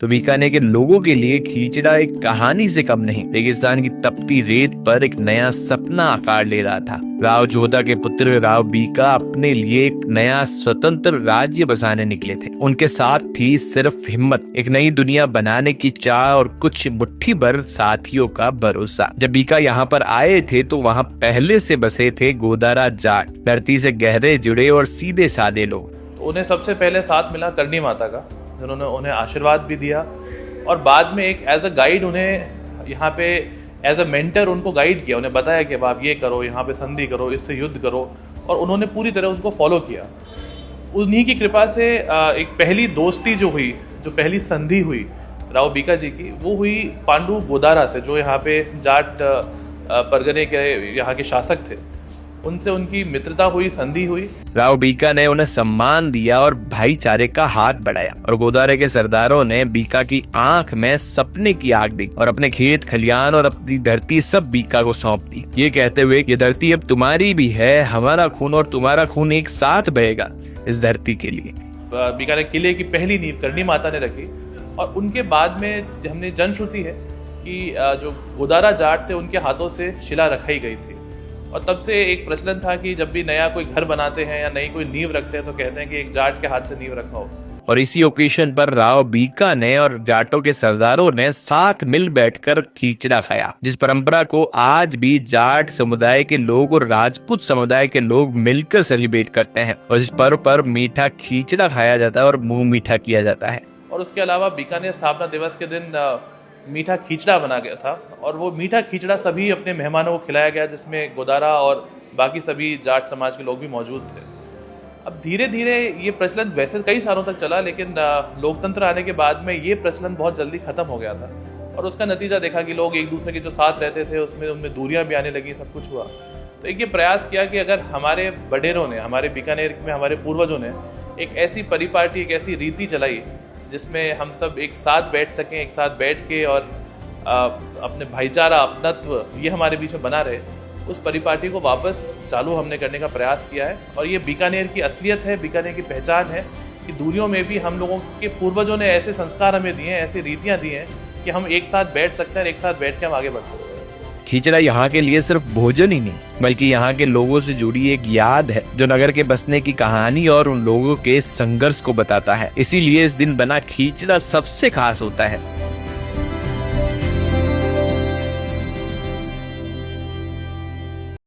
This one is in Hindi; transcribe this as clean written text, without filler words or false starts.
तो बीकानेर के लोगों के लिए खींचड़ा एक कहानी से कम नहीं, रेगिस्तान की तपती रेत पर एक नया सपना आकार ले रहा था। राव जोधा के पुत्र राव बीका अपने लिए एक नया स्वतंत्र राज्य बसाने निकले थे। उनके साथ थी सिर्फ हिम्मत, एक नई दुनिया बनाने की चाह और कुछ मुट्ठी भर साथियों का भरोसा। जब बीका यहाँ पर आए थे तो वहाँ पहले से बसे थे गोदारा जाट, धरती से गहरे जुड़े और सीधे साधे लोग। तो उन्हें सबसे पहले साथ मिला करनी माता का, जिन्होंने उन्हें आशीर्वाद भी दिया और बाद में एक एज अ गाइड उन्हें यहाँ पे एज अ मेंटर उनको गाइड किया, उन्हें बताया कि अब आप ये करो, यहाँ पे संधि करो, इससे युद्ध करो, और उन्होंने पूरी तरह उसको फॉलो किया। उन्हीं की कृपा से एक पहली दोस्ती जो हुई, जो पहली संधि हुई राव बीका जी की, वो हुई पांडु गोदारा से, जो यहाँ पे जाट परगने के यहाँ के शासक थे। उनसे उनकी मित्रता हुई, संधि हुई। राव बीका ने उन्हें सम्मान दिया और भाईचारे का हाथ बढ़ाया, और गोदारे के सरदारों ने बीका की आंख में सपने की आग दी और अपने खेत खलियान और अपनी धरती सब बीका को सौंप दी, ये कहते हुए ये धरती अब तुम्हारी भी है, हमारा खून और तुम्हारा खून एक साथ बहेगा इस धरती के लिए। बीकानेर किले की पहली नींव करनी माता ने रखी, और उनके बाद में हमने जनश्रुति है कि जो गोदारा जाट थे उनके हाथों से शिला रखाई गई थी, और तब से एक प्रचलन था कि जब भी नया कोई घर बनाते हैं या नई कोई नींव रखते हैं तो कहते हैं कि एक जाट के हाथ से नींव रखा हो। और इसी ओकेशन पर राव बीका ने और जाटों के सरदारों ने साथ मिल बैठकर खींचड़ा खाया, जिस परंपरा को आज भी जाट समुदाय के लोग और राजपूत समुदाय के लोग मिलकर सेलिब्रेट करते हैं। और इस पर्व पर मीठा खींचड़ा खाया जाता है और मुंह मीठा किया जाता है। और उसके अलावा बीकानेर स्थापना दिवस के दिन मीठा खींचड़ा बना गया था, और वो मीठा खींचड़ा सभी अपने मेहमानों को खिलाया गया, जिसमें गोदारा और बाकी सभी जाट समाज के लोग भी मौजूद थे। अब धीरे धीरे ये प्रचलन वैसे कई सालों तक चला, लेकिन लोकतंत्र आने के बाद में ये प्रचलन बहुत जल्दी खत्म हो गया था, और उसका नतीजा देखा कि लोग एक दूसरे के जो साथ रहते थे उसमें उनमें दूरियां भी आने लगी, सब कुछ हुआ। तो एक ये प्रयास किया कि अगर हमारे बडेरों ने, हमारे बीकानेर में हमारे पूर्वजों ने एक ऐसी परिपाटी, एक ऐसी रीति चलाई जिसमें हम सब एक साथ बैठ सकें, एक साथ बैठ के और अपने भाईचारा, अपनत्व ये हमारे बीच में बना रहे, उस परिपाटी को वापस चालू हमने करने का प्रयास किया है। और ये बीकानेर की असलियत है, बीकानेर की पहचान है कि दूरियों में भी हम लोगों के पूर्वजों ने ऐसे संस्कार हमें दिए हैं, ऐसी रीतियाँ दी हैं कि हम एक साथ बैठ सकते हैं, एक साथ बैठ के हम आगे बढ़ सकते हैं। खींचड़ा यहाँ के लिए सिर्फ भोजन ही नहीं, बल्कि यहाँ के लोगों से जुड़ी एक याद है, जो नगर के बसने की कहानी और उन लोगों के संघर्ष को बताता है। इसीलिए इस दिन बना खींचड़ा सबसे खास होता है।